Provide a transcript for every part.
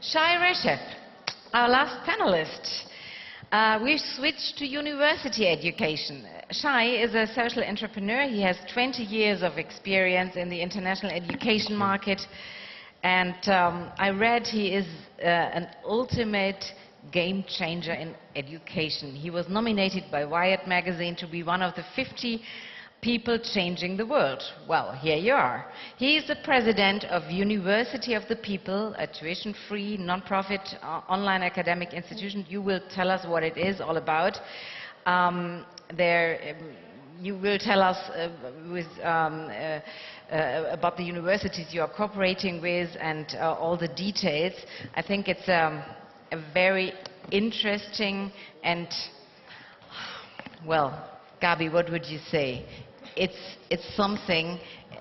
Shai Reshef, our last panelist. We've switched to university education. Shai is a social entrepreneur. He has 20 years of experience in the international education market. And I read he is an ultimate game changer in education. He was nominated by Wired magazine to be one of the 50 people changing the world. Well, here you are. He is the president of University of the People, a tuition-free, non-profit online academic institution. You will tell us what it is all about. You will tell us about the universities you are cooperating with and all the details. I think it's a very interesting and, well, Gabi, what would you say? It's something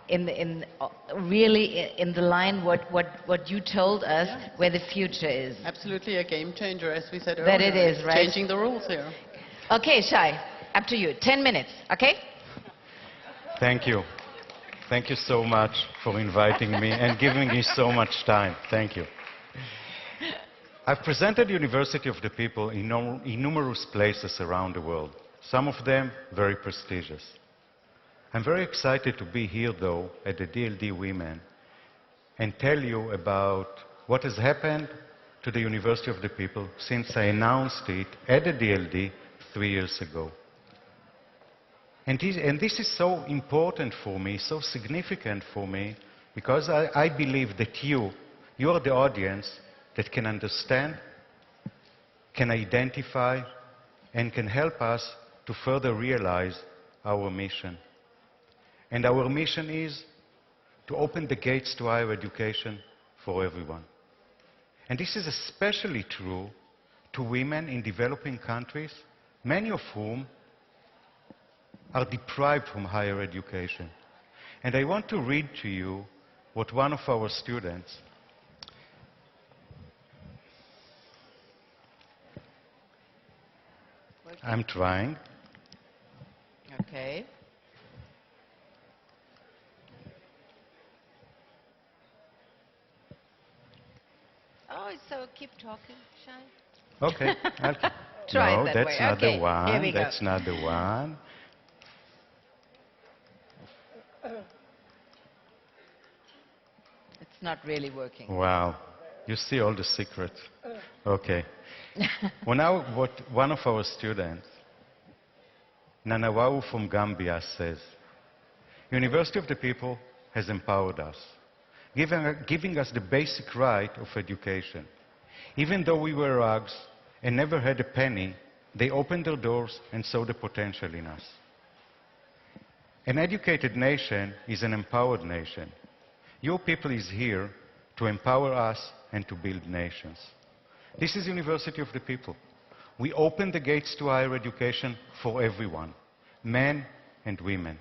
really in the line what you told us, yeah, where the future is. Absolutely a game changer, as we said earlier. That it is, right? Changing the rules here. Okay, Shai, up to you. 10 minutes, okay? Thank you. Thank you so much for inviting me and giving me so much time. Thank you. I've presented University of the People in numerous places around the world, some of them very prestigious. I'm very excited to be here, though, at the DLD Women and tell you about what has happened to the University of the People since I announced it at the DLD 3 years ago. And this is so important for me, so significant for me, because I believe that you are the audience that can understand, can identify, and can help us to further realize our mission. And our mission is to open the gates to higher education for everyone. And this is especially true to women in developing countries, many of whom are deprived from higher education. And I want to read to you what one of our students I'm trying. Okay. Oh, so keep talking, Shai. Okay. Try no, it that that's way. not Okay, the one. here we go. That's not the one. It's not really working. Wow. You see all the secrets. Okay. Well, now what one of our students, Nanawau from Gambia, says, University of the People has empowered us, giving us the basic right of education. Even though we were rags and never had a penny, they opened their doors and saw the potential in us. An educated nation is an empowered nation. UoPeople is here to empower us and to build nations. This is University of the People. We open the gates to higher education for everyone, men and women.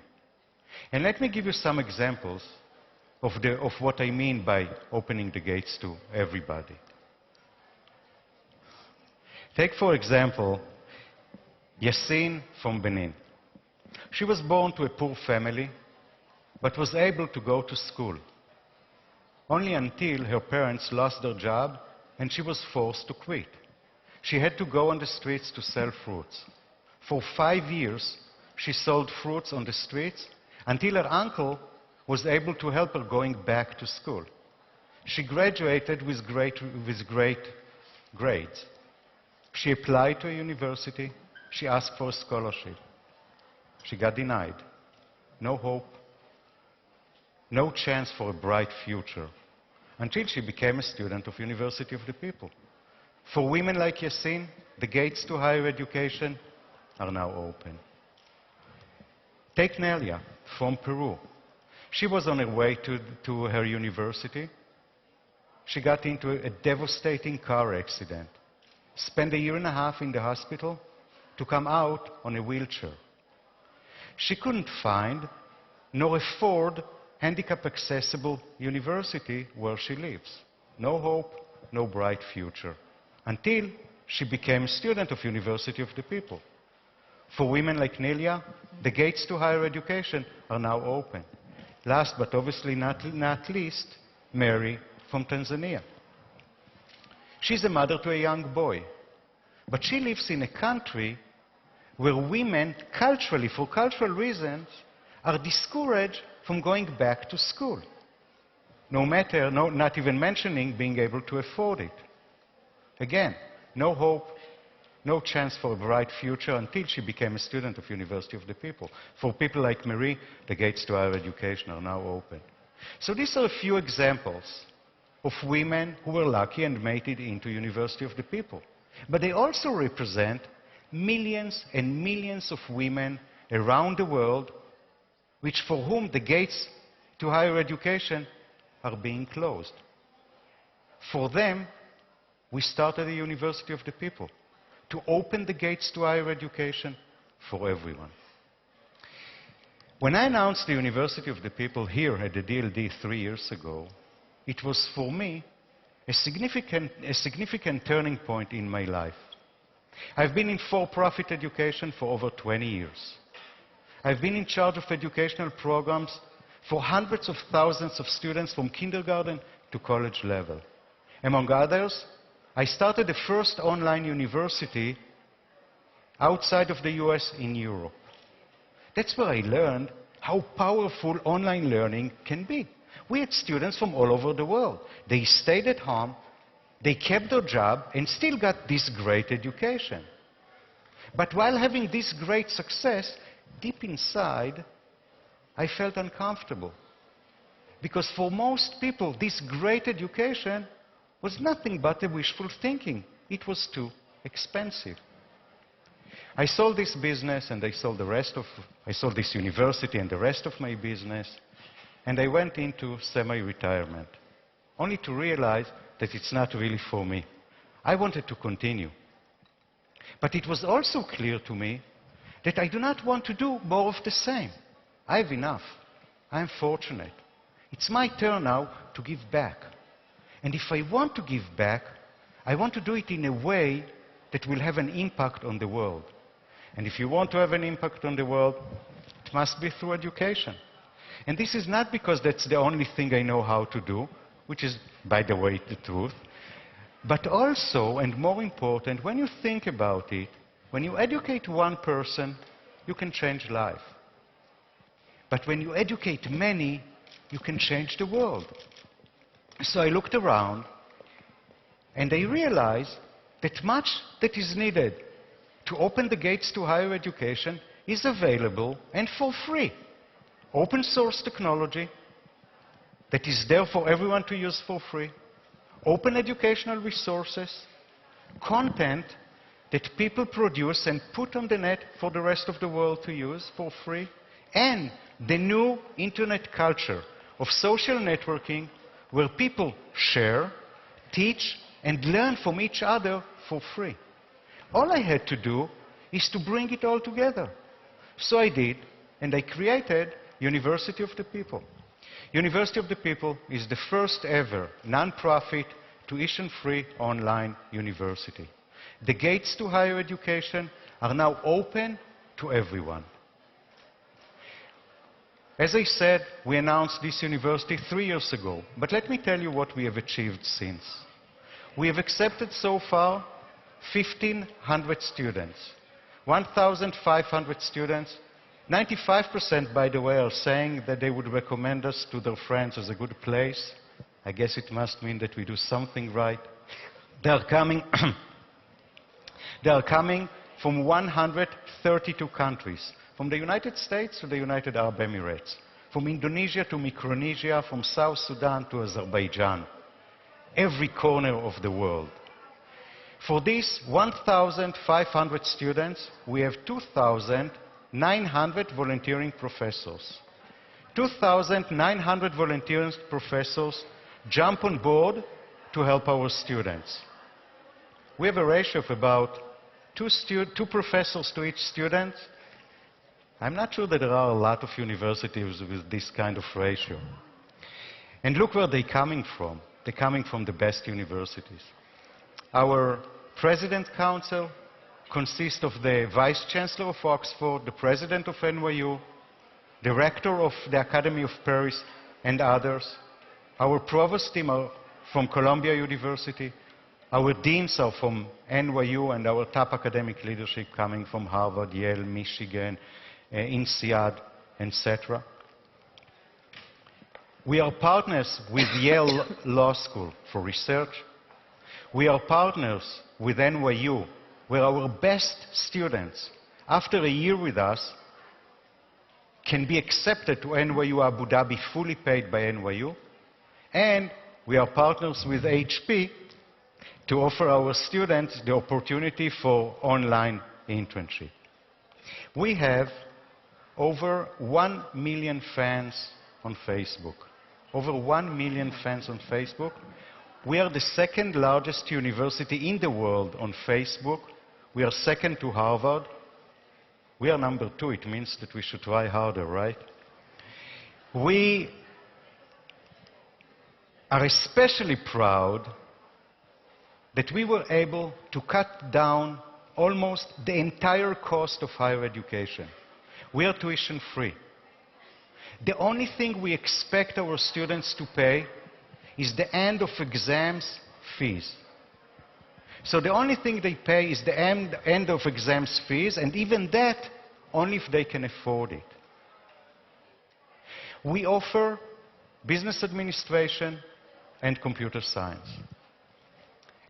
And let me give you some examples of what I mean by opening the gates to everybody. Take, for example, Yassine from Benin. She was born to a poor family, but was able to go to school, only until her parents lost their job and she was forced to quit. She had to go on the streets to sell fruits. For 5 years, she sold fruits on the streets until her uncle was able to help her going back to school. She graduated with great grades. She applied to a university. She asked for a scholarship. She got denied. No hope, no chance for a bright future, until she became a student of University of the People. For women like Yassine, the gates to higher education are now open. Take Nelia from Peru. She was on her way to her university. She got into a devastating car accident, spent 1.5 years in the hospital to come out on a wheelchair. She couldn't find nor afford handicap-accessible university where she lives. No hope, no bright future, until she became a student of University of the People. For women like Nelia, the gates to higher education are now open. Last but obviously not least, Mary from Tanzania. She's a mother to a young boy. But she lives in a country where women, culturally, for cultural reasons, are discouraged from going back to school. Not even mentioning being able to afford it. Again, no hope, no chance for a bright future until she became a student of University of the People. For people like Marie, the gates to higher education are now open. So these are a few examples of women who were lucky and made it into University of the People. But they also represent millions and millions of women around the world for whom the gates to higher education are being closed. For them, we started the University of the People to open the gates to higher education for everyone. When I announced the University of the People here at the DLD 3 years ago, it was for me a significant turning point in my life. I've been in for-profit education for over 20 years. I've been in charge of educational programs for hundreds of thousands of students from kindergarten to college level. Among others, I started the first online university outside of the US in Europe. That's where I learned how powerful online learning can be. We had students from all over the world. They stayed at home, they kept their job, and still got this great education. But while having this great success, deep inside, I felt uncomfortable. Because for most people, this great education was nothing but a wishful thinking. It was too expensive. I sold this business and I sold this university and the rest of my business, and I went into semi-retirement, only to realize that it's not really for me. I wanted to continue. But it was also clear to me that I do not want to do more of the same. I have enough. I'm fortunate. It's my turn now to give back. And if I want to give back, I want to do it in a way that will have an impact on the world. And if you want to have an impact on the world, it must be through education. And this is not because that's the only thing I know how to do, which is, by the way, the truth, but also, and more important, when you think about it, when you educate one person, you can change life. But when you educate many, you can change the world. So I looked around, and I realized that much that is needed to open the gates to higher education is available and for free. Open source technology that is there for everyone to use for free. Open educational resources, content that people produce and put on the net for the rest of the world to use for free, and the new internet culture of social networking where people share, teach, and learn from each other for free. All I had to do is to bring it all together. So I did, and I created University of the People. University of the People is the first ever non-profit, tuition-free online university. The gates to higher education are now open to everyone. As I said, we announced this university 3 years ago, but let me tell you what we have achieved since. We have accepted so far 1,500 students, 1,500 students. 95%, by the way, are saying that they would recommend us to their friends as a good place. I guess it must mean that we do something right. They are coming, they are coming from 132 countries, from the United States to the United Arab Emirates, from Indonesia to Micronesia, from South Sudan to Azerbaijan, every corner of the world. For these 1,500 students, we have 2,900 volunteering professors. 2,900 volunteering professors jump on board to help our students. We have a ratio of about two professors to each student. I'm not sure that there are a lot of universities with this kind of ratio. And look where they're coming from. They're coming from the best universities. Our President Council consists of the Vice Chancellor of Oxford, the President of NYU, the Rector of the Academy of Paris, and others. Our Provost team are from Columbia University, Our deans are from NYU, and our top academic leadership coming from Harvard, Yale, Michigan, INSEAD, etc. We are partners with Yale Law School for research. We are partners with NYU, where our best students, after a year with us, can be accepted to NYU Abu Dhabi, fully paid by NYU. And we are partners with HP to offer our students the opportunity for online internship. We have over 1 million fans on Facebook. Over 1 million fans on Facebook. We are the second largest university in the world on Facebook. We are second to Harvard. We are number 2. It means that we should try harder, right? We are especially proud that we were able to cut down almost the entire cost of higher education. We are tuition free. The only thing we expect our students to pay is the end of exams fees. So the only thing they pay is the end of exams fees, and even that only if they can afford it. We offer business administration and computer science.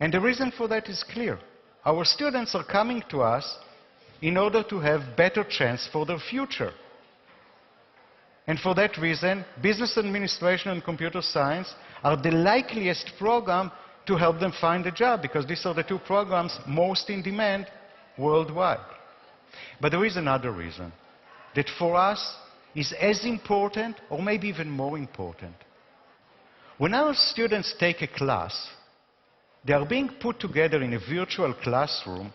And the reason for that is clear. Our students are coming to us in order to have better chance for their future. And for that reason, business administration and computer science are the likeliest program to help them find a job, because these are the 2 programs most in demand worldwide. But there is another reason that for us is as important, or maybe even more important. When our students take a class, they are being put together in a virtual classroom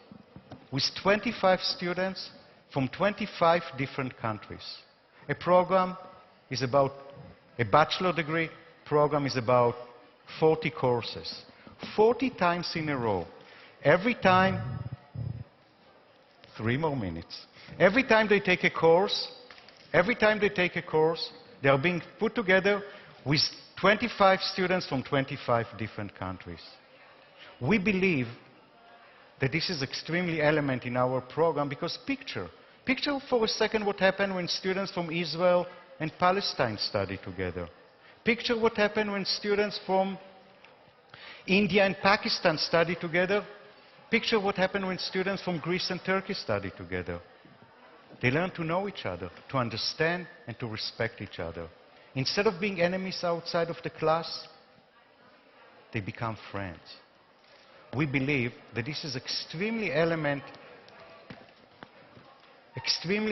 with 25 students from 25 different countries. A program is about, a bachelor degree program is about 40 courses. 40 times in a row. Every time, 3 more minutes. Every time they take a course, they are being put together with 25 students from 25 different countries. We believe that this is extremely element in our program, because picture for a second what happened when students from Israel and Palestine study together. Picture what happened when students from India and Pakistan study together. Picture what happened when students from Greece and Turkey study together. They learn to know each other, to understand and to respect each other. Instead of being enemies outside of the class, they become friends. We believe that this is extremely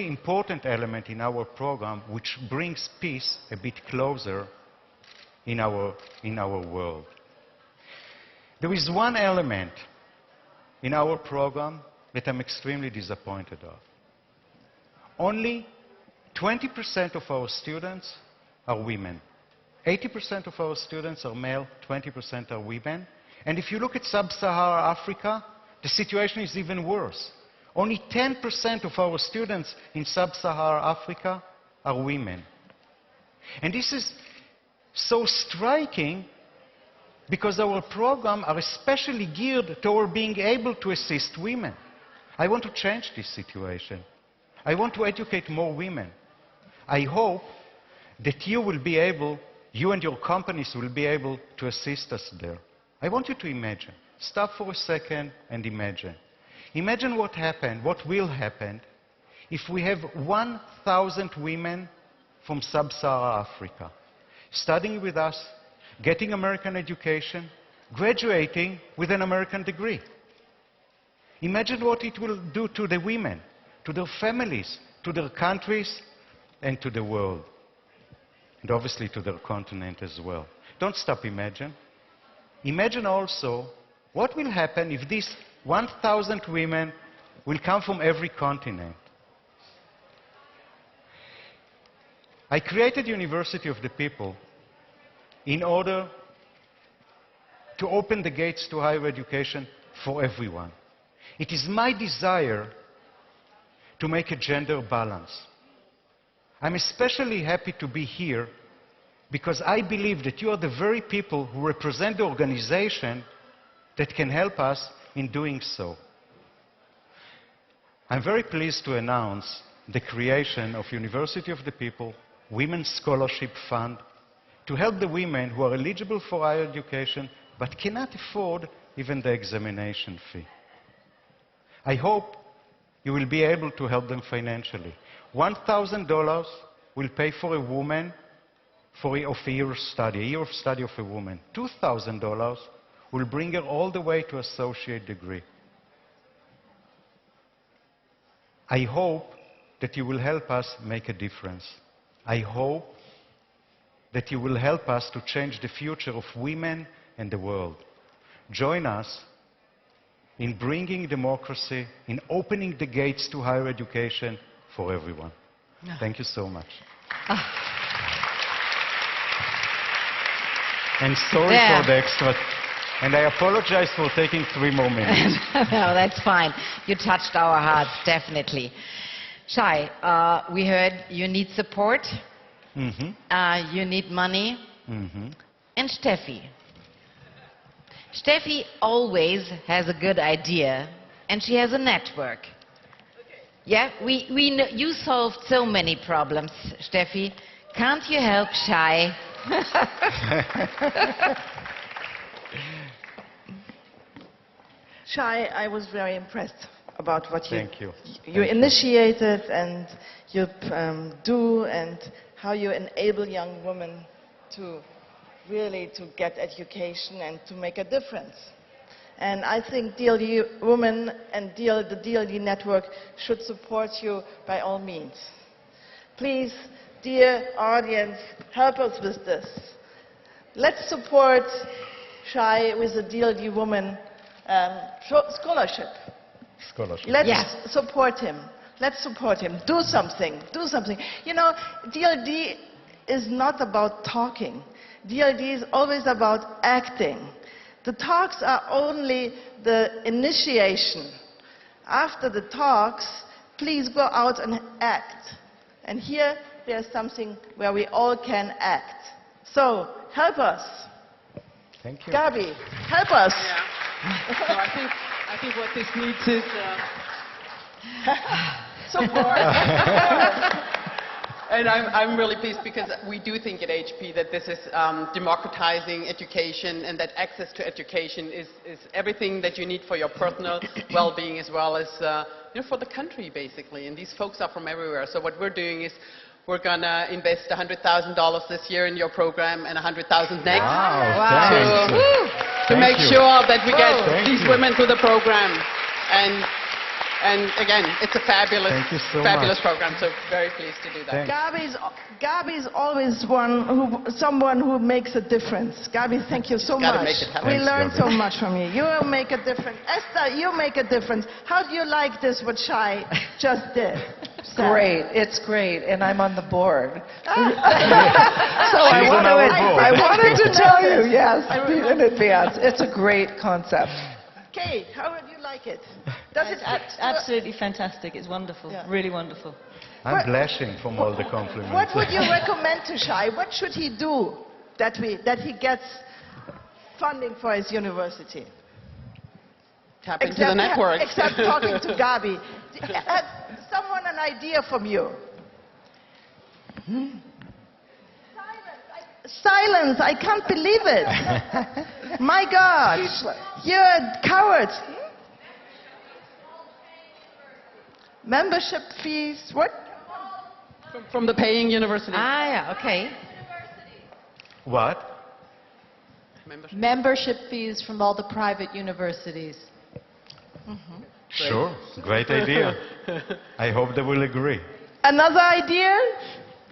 important element in our program, which brings peace a bit closer in our world. There is one element in our program that I'm extremely disappointed of. Only 20% of our students are women. 80% of our students are male, 20% are women. And if you look at sub-Saharan Africa, the situation is even worse. Only 10% of our students in sub-Saharan Africa are women. And this is so striking because our programs are especially geared toward being able to assist women. I want to change this situation. I want to educate more women. I hope that you and your companies will be able to assist us there. I want you to imagine. Stop for a second and imagine. Imagine what will happen, if we have 1,000 women from sub-Saharan Africa studying with us, getting American education, graduating with an American degree. Imagine what it will do to the women, to their families, to their countries, and to the world. And obviously to their continent as well. Don't stop imagine. Imagine also what will happen if these 1,000 women will come from every continent. I created University of the People in order to open the gates to higher education for everyone. It is my desire to make a gender balance. I'm especially happy to be here because I believe that you are the very people who represent the organization that can help us in doing so. I'm very pleased to announce the creation of University of the People Women's Scholarship Fund to help the women who are eligible for higher education but cannot afford even the examination fee. I hope you will be able to help them financially. $1,000 will pay for a woman for a year of study of a woman. $2,000 will bring her all the way to associate degree. I hope that you will help us make a difference. I hope that you will help us to change the future of women and the world. Join us in bringing democracy, in opening the gates to higher education for everyone. Thank you so much. And sorry for the extra. And I apologize for taking 3 more minutes. No, that's fine. You touched our hearts, definitely. Shai, we heard you need support, you need money, and Steffi. Steffi always has a good idea, and she has a network. Yeah, we know, you solved so many problems, Steffi. Can't you help Shai? Shai, I was very impressed about what Thank you. you initiated and you do, and how you enable young women to really to get education and to make a difference. And I think DLD Women and the DLD network should support you by all means. Please, dear audience, help us with this. Let's support Shai with the DLD Women scholarship. Let's support him. Let's support him. Do something. Do something. You know, DLD is not about talking. DLD is always about acting. The talks are only the initiation. After the talks, please go out and act. And here, there's something where we all can act. So, help us. Thank you. Gabi, help us. Yeah. So I think what this needs is support. And I'm really pleased because we do think at HP that this is democratizing education, and that access to education is everything that you need for your personal well-being as well as for the country, basically. And these folks are from everywhere. So what we're doing is we're going to invest $100,000 this year in your program and $100,000 next. Wow. To make sure that we get these women through the program. And again, it's a fabulous program, so very pleased to do that. Gabi's always someone who makes a difference. Gabi, thank you so much. Make it happen. We learned so much from you. You make a difference. Esther, you make a difference. How do you like this, what Shai just did? Great. It's great. And I'm on the board. So I wanted to tell you, yes, in advance. It's a great concept. Kate, how would you like it? Absolutely fantastic. It's wonderful. Yeah. Really wonderful. I'm blushing from all the compliments. What would you recommend to Shai? What should he do that he gets funding for his university? Tap into the network. Except talking to Gabi. Has someone an idea from you? Silence! I can't believe it. My God, you're a coward. Membership fees? What? From the paying university. Ah, yeah, okay. What? Membership fees from all the private universities. Sure, great idea. I hope they will agree. Another idea?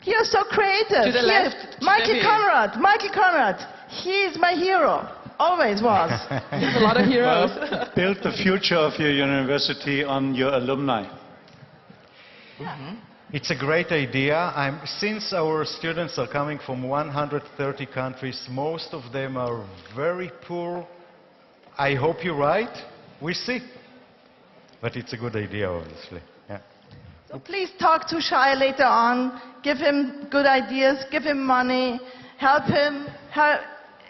You're so creative. To the left. Michael Conrad. He's my hero. Always was. There's a lot of heroes. Build the future of your university on your alumni. It's a great idea. Since our students are coming from 130 countries, most of them are very poor. I hope you're right. We'll see. But it's a good idea, obviously. Yeah. So please talk to Shai later on. Give him good ideas. Give him money. Help him.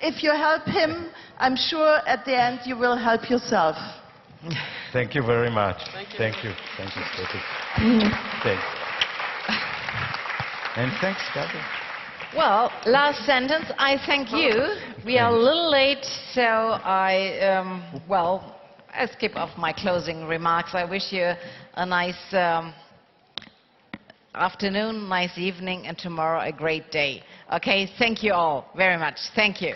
if you help him, I'm sure at the end you will help yourself. Thank you very much. Thank you. Thank you. Thank you, Steffi. Thanks. And thanks, Gabi. Well, last sentence, I thank you. We are a little late, so I skip off my closing remarks. I wish you a nice afternoon, nice evening, and tomorrow a great day. Okay, thank you all very much. Thank you.